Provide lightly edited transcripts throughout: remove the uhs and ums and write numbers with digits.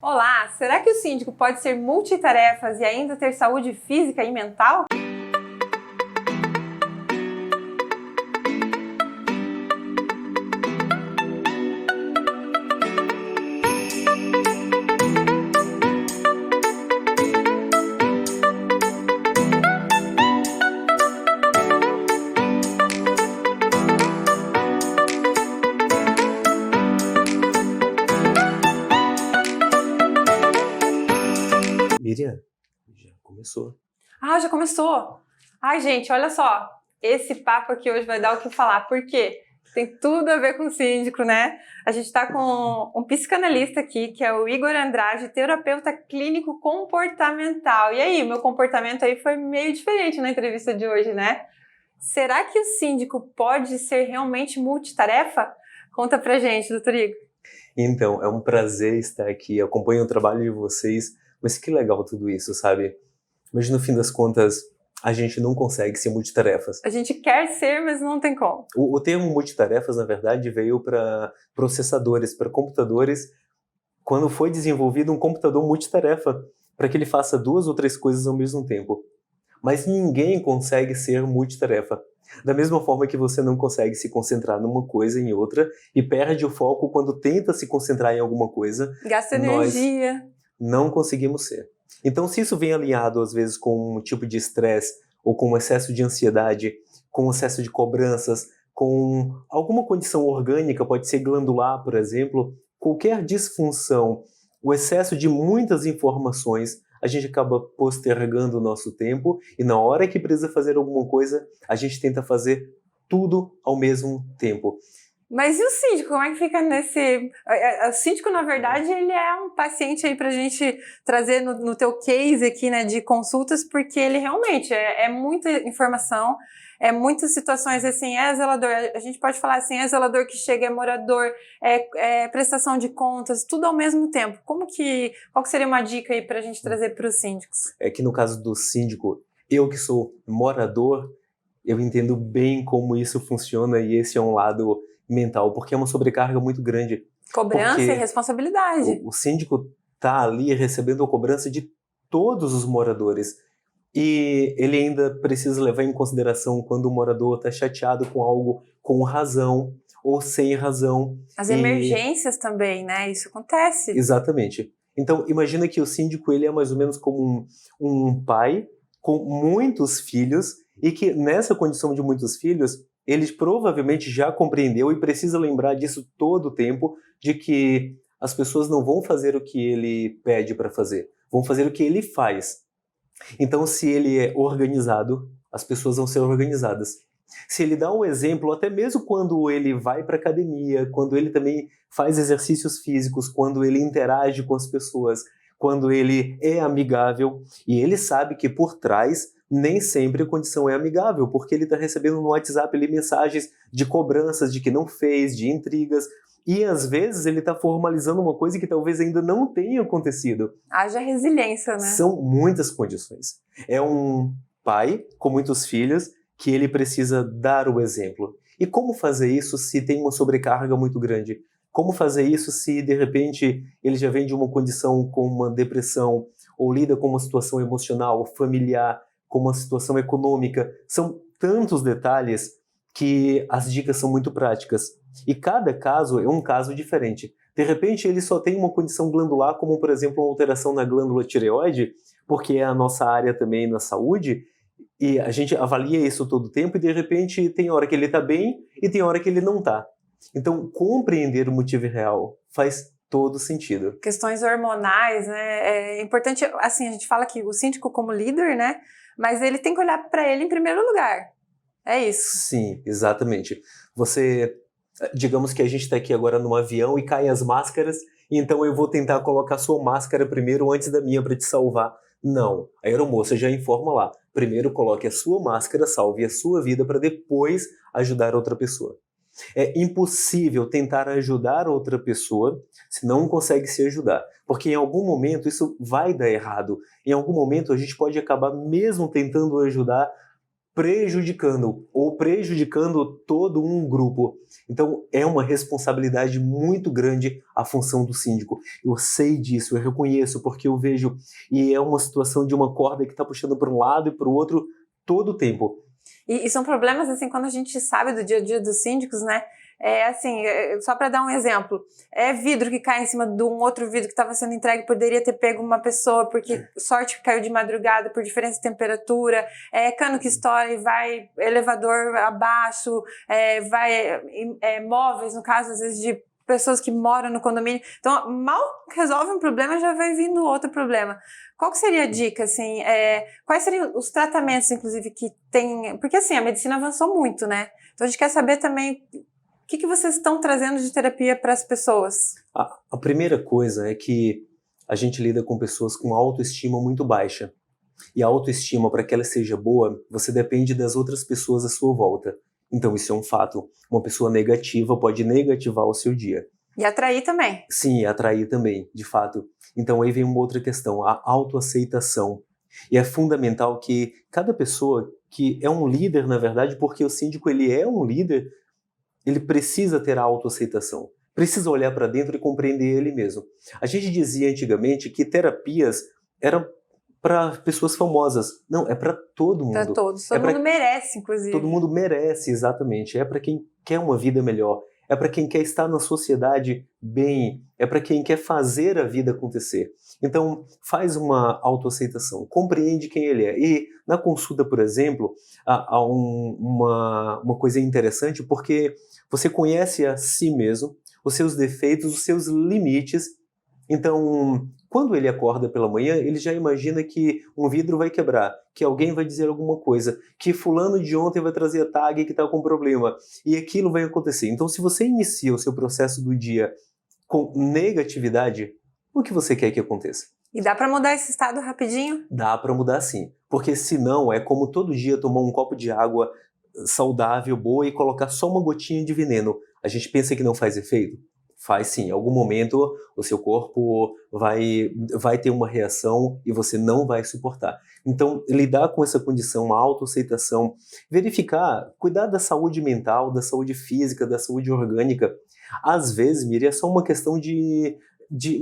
Olá, será que o síndico pode ser multitarefas e ainda ter saúde física e mental? Miriam, já começou. Já começou! Ai, gente, olha só, esse papo aqui hoje vai dar o que falar, por quê? Tem tudo a ver com o síndico, né? A gente está com um psicanalista aqui, que é o Igor Andrade, terapeuta clínico comportamental. E aí, meu comportamento aí foi meio diferente na entrevista de hoje, né? Será que o síndico pode ser realmente multitarefa? Conta pra gente, doutor Igor. Então, é um prazer estar aqui, acompanho o trabalho de vocês, mas que legal tudo isso, sabe? Mas no fim das contas, a gente não consegue ser multitarefas. A gente quer ser, mas não tem como. O termo multitarefas, na verdade, veio para processadores, para computadores, quando foi desenvolvido um computador multitarefa, para que ele faça 2 ou 3 coisas ao mesmo tempo. Mas ninguém consegue ser multitarefa. Da mesma forma que você não consegue se concentrar numa coisa em outra e perde o foco quando tenta se concentrar em alguma coisa, Gasta nós energia. não conseguimos ser. Então, se isso vem alinhado, às vezes, com um tipo de estresse, ou com um excesso de ansiedade, com um excesso de cobranças, com alguma condição orgânica, pode ser glandular, por exemplo, qualquer disfunção, o excesso de muitas informações, a gente acaba postergando o nosso tempo e na hora que precisa fazer alguma coisa, a gente tenta fazer tudo ao mesmo tempo. Mas e o síndico? Como é que fica nesse... O síndico, na verdade, ele é um paciente aí pra gente trazer no teu case aqui, né, de consultas, porque ele realmente é muita informação, é muitas situações, assim, é zelador, a gente pode falar assim, é zelador que chega, é morador, é prestação de contas, tudo ao mesmo tempo. Qual que seria uma dica aí pra gente trazer para os síndicos? É que no caso do síndico, eu que sou morador, eu entendo bem como isso funciona e esse é um lado mental, porque é uma sobrecarga muito grande. Cobrança e Porque responsabilidade. o síndico está ali recebendo a cobrança de todos os moradores e ele ainda precisa levar em consideração quando o morador está chateado com algo com razão ou sem razão. As E emergências também, né? Isso acontece. exatamente. Então, imagina que o síndico ele é mais ou menos como um pai com muitos filhos e que nessa condição de muitos filhos, ele provavelmente já compreendeu e precisa lembrar disso todo o tempo, de que as pessoas não vão fazer o que ele pede para fazer, vão fazer o que ele faz. Então, se ele é organizado, as pessoas vão ser organizadas. Se ele dá um exemplo, até mesmo quando ele vai para academia, quando ele também faz exercícios físicos, quando ele interage com as pessoas, quando ele é amigável, e ele sabe que por trás nem sempre a condição é amigável, porque ele está recebendo no WhatsApp ali mensagens de cobranças de que não fez, de intrigas, e às vezes ele está formalizando uma coisa que talvez ainda não tenha acontecido. Haja resiliência, né? São muitas condições. É um pai com muitos filhos que ele precisa dar o exemplo. E como fazer isso se tem uma sobrecarga muito grande? Como fazer isso se, de repente, ele já vem de uma condição com uma depressão ou lida com uma situação emocional, familiar, com uma situação econômica? São tantos detalhes que as dicas são muito práticas. E cada caso é um caso diferente. De repente, ele só tem uma condição glandular, como, por exemplo, uma alteração na glândula tireoide, porque é a nossa área também na saúde, e a gente avalia isso todo o tempo e, de repente, tem hora que ele está bem e tem hora que ele não está. Então, compreender o motivo real faz todo sentido. Questões hormonais, né? É importante, assim, a gente fala que o síndico como líder, né? Mas ele tem que olhar para ele em primeiro lugar. É isso. Sim, exatamente. Digamos que a gente está aqui agora num avião e caem as máscaras, então eu vou tentar colocar sua máscara primeiro antes da minha para te salvar. Não, a aeromoça já informa lá. Primeiro coloque a sua máscara, salve a sua vida para depois ajudar outra pessoa. É impossível tentar ajudar outra pessoa se não consegue se ajudar, porque em algum momento isso vai dar errado. Em algum momento a gente pode acabar mesmo tentando ajudar prejudicando ou prejudicando todo um grupo. Então, é uma responsabilidade muito grande a função do síndico. Eu sei disso, eu reconheço, porque eu vejo, e é uma situação de uma corda que está puxando para um lado e para o outro todo o tempo. E são problemas, assim, quando a gente sabe do dia a dia dos síndicos, né? Só para dar um exemplo, é vidro que cai em cima de um outro vidro que estava sendo entregue, poderia ter pego uma pessoa, porque sorte que caiu de madrugada por diferença de temperatura, cano que estoura e vai elevador abaixo, móveis, no caso, às vezes, de pessoas que moram no condomínio. Então, mal resolve um problema, já vai vindo outro problema. Qual que seria a dica, assim, quais seriam os tratamentos, inclusive, que tem... Porque, assim, a medicina avançou muito, né? Então, a gente quer saber também o que vocês estão trazendo de terapia para as pessoas. A primeira coisa é que a gente lida com pessoas com autoestima muito baixa. E a autoestima, para que ela seja boa, você depende das outras pessoas à sua volta. Então, isso é um fato. Uma pessoa negativa pode negativar o seu dia. E atrair também. Sim, atrair também, de fato. Então aí vem uma outra questão, a autoaceitação. E é fundamental que cada pessoa que é um líder, na verdade, porque o síndico ele é um líder, ele precisa ter a autoaceitação. Precisa olhar para dentro e compreender ele mesmo. A gente dizia antigamente que terapias eram para pessoas famosas. Não, é para todo mundo. Para todos. Todo mundo merece, inclusive. Todo mundo merece, exatamente. É para quem quer uma vida melhor. É para quem quer estar na sociedade bem, é para quem quer fazer a vida acontecer. Então, faz uma autoaceitação, compreende quem ele é. E na consulta, por exemplo, há uma coisa interessante, porque você conhece a si mesmo, os seus defeitos, os seus limites. Então, quando ele acorda pela manhã, ele já imagina que um vidro vai quebrar, que alguém vai dizer alguma coisa, que fulano de ontem vai trazer a tag que está com problema, e aquilo vai acontecer. Então, se você inicia o seu processo do dia com negatividade, o que você quer que aconteça? E dá para mudar esse estado rapidinho? Dá para mudar sim, porque senão é como todo dia tomar um copo de água saudável, boa, e colocar só uma gotinha de veneno. A gente pensa que não faz efeito? Faz sim, em algum momento o seu corpo vai ter uma reação e você não vai suportar. Então, lidar com essa condição, a autoaceitação, verificar, cuidar da saúde mental, da saúde física, da saúde orgânica. Às vezes, Miriam, é só uma questão de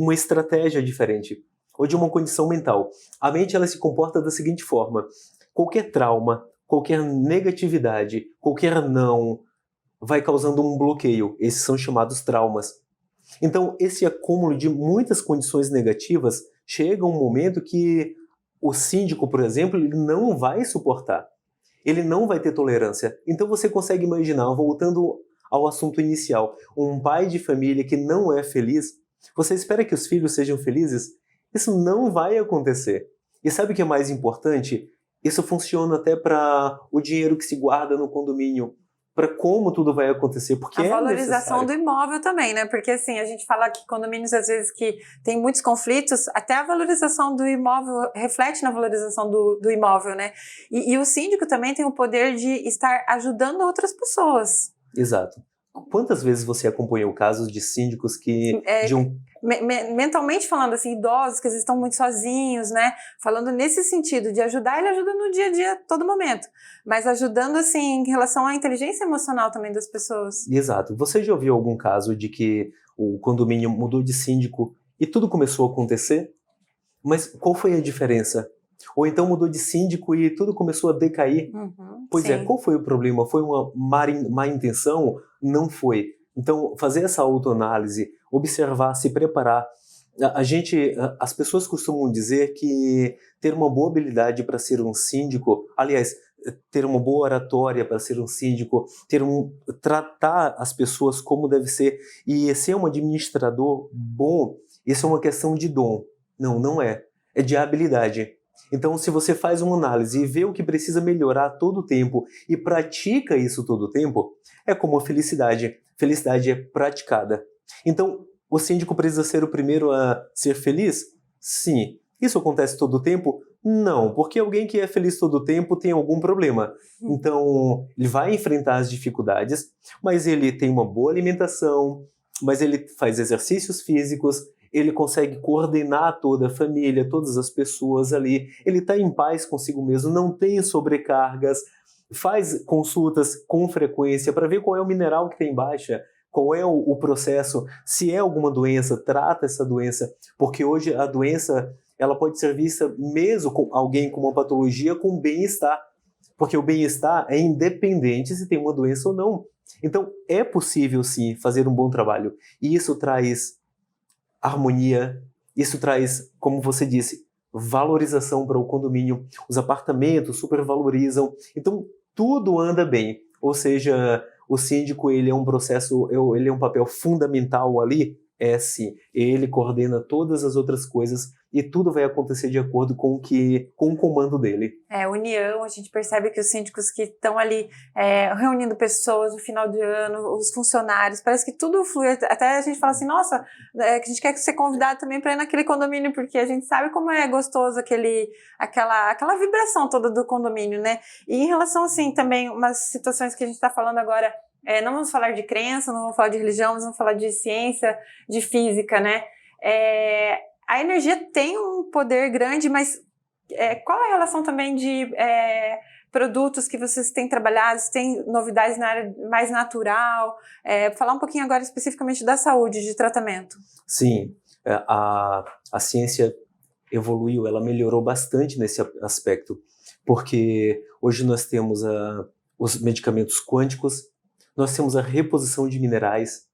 uma estratégia diferente ou de uma condição mental. A mente ela se comporta da seguinte forma: qualquer trauma, qualquer negatividade, qualquer não, vai causando um bloqueio. Esses são chamados traumas. Então, esse acúmulo de muitas condições negativas chega um momento que o síndico, por exemplo, ele não vai suportar. Ele não vai ter tolerância. Então, você consegue imaginar, voltando ao assunto inicial, um pai de família que não é feliz, você espera que os filhos sejam felizes? Isso não vai acontecer. E sabe o que é mais importante? Isso funciona até para o dinheiro que se guarda no condomínio, para como tudo vai acontecer, porque a valorização do imóvel também, né? Porque assim, a gente fala que condomínios às vezes que tem muitos conflitos, até a valorização do imóvel reflete na valorização do imóvel, né? E o síndico também tem o poder de estar ajudando outras pessoas. Exato. Quantas vezes você acompanhou casos de síndicos que... mentalmente falando, assim, idosos que estão muito sozinhos, né? Falando nesse sentido de ajudar, ele ajuda no dia a dia, todo momento. Mas ajudando, assim, em relação à inteligência emocional também das pessoas. Exato. Você já ouviu algum caso de que o condomínio mudou de síndico e tudo começou a acontecer? Mas qual foi a diferença? Ou então mudou de síndico e tudo começou a decair? Pois sim. Qual foi o problema? Foi uma má intenção? Não foi. Então, fazer essa autoanálise, observar, se preparar. As pessoas costumam dizer que ter uma boa habilidade para ser um síndico, aliás, ter uma boa oratória para ser um síndico, tratar as pessoas como deve ser e ser um administrador bom, isso é uma questão de dom. Não, não é. É de habilidade. Então, se você faz uma análise e vê o que precisa melhorar todo o tempo e pratica isso todo o tempo, é como a felicidade. Felicidade é praticada. Então, o síndico precisa ser o primeiro a ser feliz? Sim. Isso acontece todo o tempo? Não, porque alguém que é feliz todo o tempo tem algum problema. Então, ele vai enfrentar as dificuldades, mas ele tem uma boa alimentação, mas ele faz exercícios físicos, ele consegue coordenar toda a família, todas as pessoas ali, ele está em paz consigo mesmo, não tem sobrecargas. faz consultas com frequência para ver qual é o mineral que tem baixa, qual é o processo, se é alguma doença, trata essa doença, porque hoje a doença ela pode ser vista mesmo com alguém com uma patologia com bem-estar, porque o bem-estar é independente se tem uma doença ou não. Então é possível sim fazer um bom trabalho, e isso traz harmonia, isso traz, como você disse, valorização para o condomínio, os apartamentos supervalorizam, então tudo anda bem, ou seja, o síndico ele é um processo, ele é um papel fundamental ali, é sim, ele coordena todas as outras coisas e tudo vai acontecer de acordo com o comando dele. União, a gente percebe que os síndicos que estão ali reunindo pessoas no final de ano, os funcionários, parece que tudo flui, até a gente fala assim, nossa, a gente quer ser convidado também para ir naquele condomínio, porque a gente sabe como é gostoso aquela vibração toda do condomínio, né? E em relação, assim, também, umas situações que a gente está falando agora, não vamos falar de crença, não vamos falar de religião, mas vamos falar de ciência, de física, né? A energia tem um poder grande, mas qual é a relação também de produtos que vocês têm trabalhado, se tem novidades na área mais natural? Falar um pouquinho agora especificamente da saúde, de tratamento. Sim, a ciência evoluiu, ela melhorou bastante nesse aspecto, porque hoje nós temos os medicamentos quânticos, nós temos a reposição de minerais,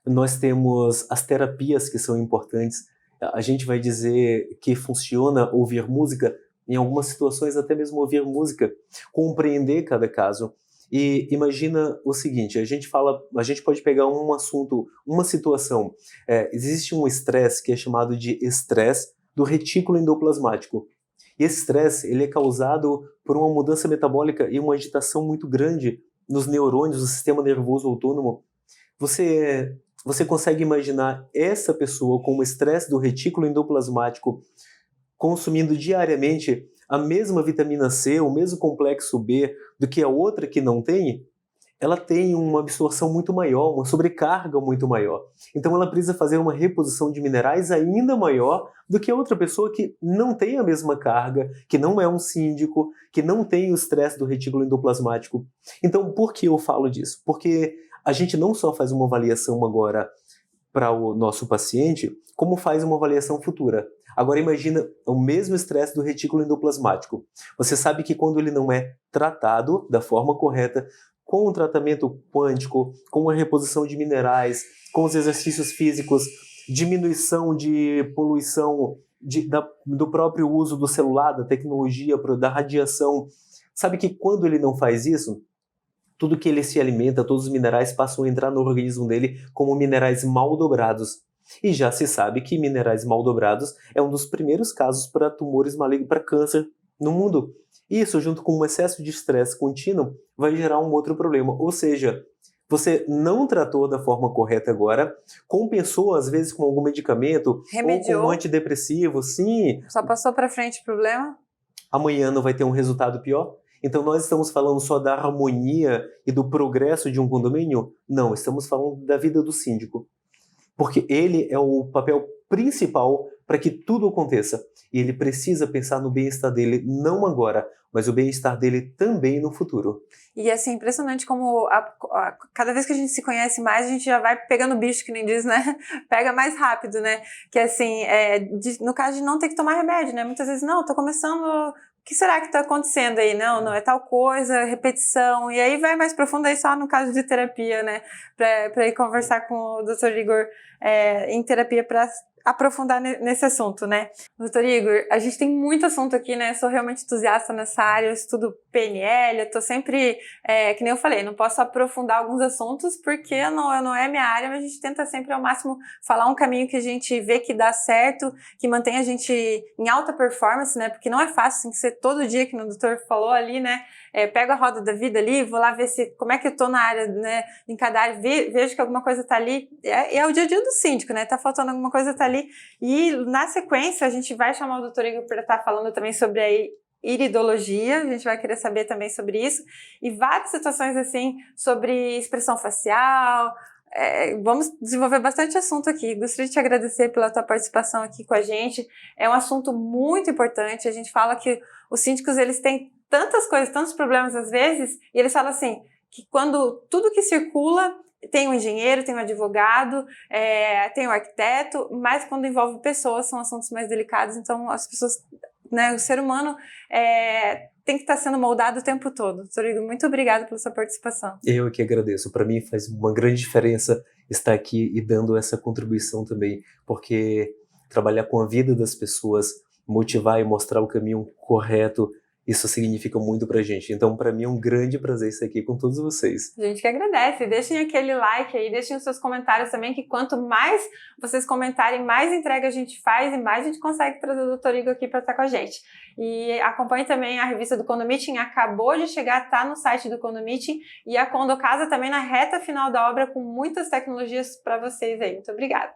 nós temos as terapias que são importantes. A gente vai dizer que funciona ouvir música, em algumas situações até mesmo ouvir música, compreender cada caso. E imagina o seguinte, a gente pode pegar um assunto, uma situação, existe um estresse que é chamado de estresse do retículo endoplasmático. E esse estresse ele é causado por uma mudança metabólica e uma agitação muito grande nos neurônios do sistema nervoso autônomo. Você consegue imaginar essa pessoa com o estresse do retículo endoplasmático consumindo diariamente a mesma vitamina C, o mesmo complexo B do que a outra que não tem? Ela tem uma absorção muito maior, uma sobrecarga muito maior. Então ela precisa fazer uma reposição de minerais ainda maior do que a outra pessoa que não tem a mesma carga, que não é um síndico, que não tem o estresse do retículo endoplasmático. Então por que eu falo disso? Porque a gente não só faz uma avaliação agora para o nosso paciente, como faz uma avaliação futura. Agora imagina o mesmo estresse do retículo endoplasmático. Você sabe que quando ele não é tratado da forma correta, com o tratamento quântico, com a reposição de minerais, com os exercícios físicos, diminuição de poluição do próprio uso do celular, da tecnologia, da radiação. Sabe que quando ele não faz isso, tudo que ele se alimenta, todos os minerais passam a entrar no organismo dele como minerais mal dobrados. E já se sabe que minerais mal dobrados é um dos primeiros casos para tumores malignos, para câncer no mundo. Isso, junto com um excesso de estresse contínuo, vai gerar um outro problema. Ou seja, você não tratou da forma correta agora, compensou às vezes com algum medicamento, remediou, ou com um antidepressivo, sim. Só passou para frente o problema? Amanhã não vai ter um resultado pior? Então nós estamos falando só da harmonia e do progresso de um condomínio? Não, estamos falando da vida do síndico. Porque ele é o papel principal para que tudo aconteça. E ele precisa pensar no bem-estar dele, não agora, mas o bem-estar dele também no futuro. E assim, impressionante como cada vez que a gente se conhece mais, a gente já vai pegando bicho, que nem diz, né? Pega mais rápido, né? Que assim, no caso de não ter que tomar remédio, né? Muitas vezes, não, tô começando... O que será que está acontecendo aí? Não, é tal coisa, repetição. E aí vai mais profundo aí só no caso de terapia, né? Para ir conversar com o Dr. Igor em terapia para aprofundar nesse assunto, né? Doutor Igor, a gente tem muito assunto aqui, né? Eu sou realmente entusiasta nessa área, eu estudo PNL, eu tô sempre, que nem eu falei, não posso aprofundar alguns assuntos porque não é minha área, mas a gente tenta sempre ao máximo falar um caminho que a gente vê que dá certo, que mantém a gente em alta performance, né? Porque não é fácil, tem que ser todo dia, que o doutor falou ali, né? Pego a roda da vida ali, vou lá ver como é que eu tô na área, né? Em cada área, vejo que alguma coisa tá ali. É o dia a dia do síndico, né? Tá faltando alguma coisa, tá ali. E na sequência, a gente vai chamar o doutor Igor para estar falando também sobre a iridologia, a gente vai querer saber também sobre isso. E várias situações assim, sobre expressão facial. Vamos desenvolver bastante assunto aqui. Gostaria de te agradecer pela tua participação aqui com a gente. É um assunto muito importante. A gente fala que os síndicos, eles têm tantas coisas, tantos problemas às vezes, e eles falam assim, que quando tudo que circula tem um engenheiro, tem um advogado, tem um arquiteto, mas quando envolve pessoas são assuntos mais delicados, então as pessoas, né, o ser humano tem que estar sendo moldado o tempo todo. Doutor Igor, muito obrigada pela sua participação. Eu que agradeço. Para mim faz uma grande diferença estar aqui e dando essa contribuição também, porque trabalhar com a vida das pessoas, motivar e mostrar o caminho correto, isso significa muito pra gente. Então, para mim é um grande prazer estar aqui com todos vocês. A gente que agradece. Deixem aquele like aí, deixem os seus comentários também, que quanto mais vocês comentarem, mais entrega a gente faz e mais a gente consegue trazer o Dr. Igor aqui para estar com a gente. E acompanhe também a revista do Condomeeting, acabou de chegar, tá no site do Condomeeting, e a Condocasa também na reta final da obra com muitas tecnologias para vocês aí. Muito obrigada.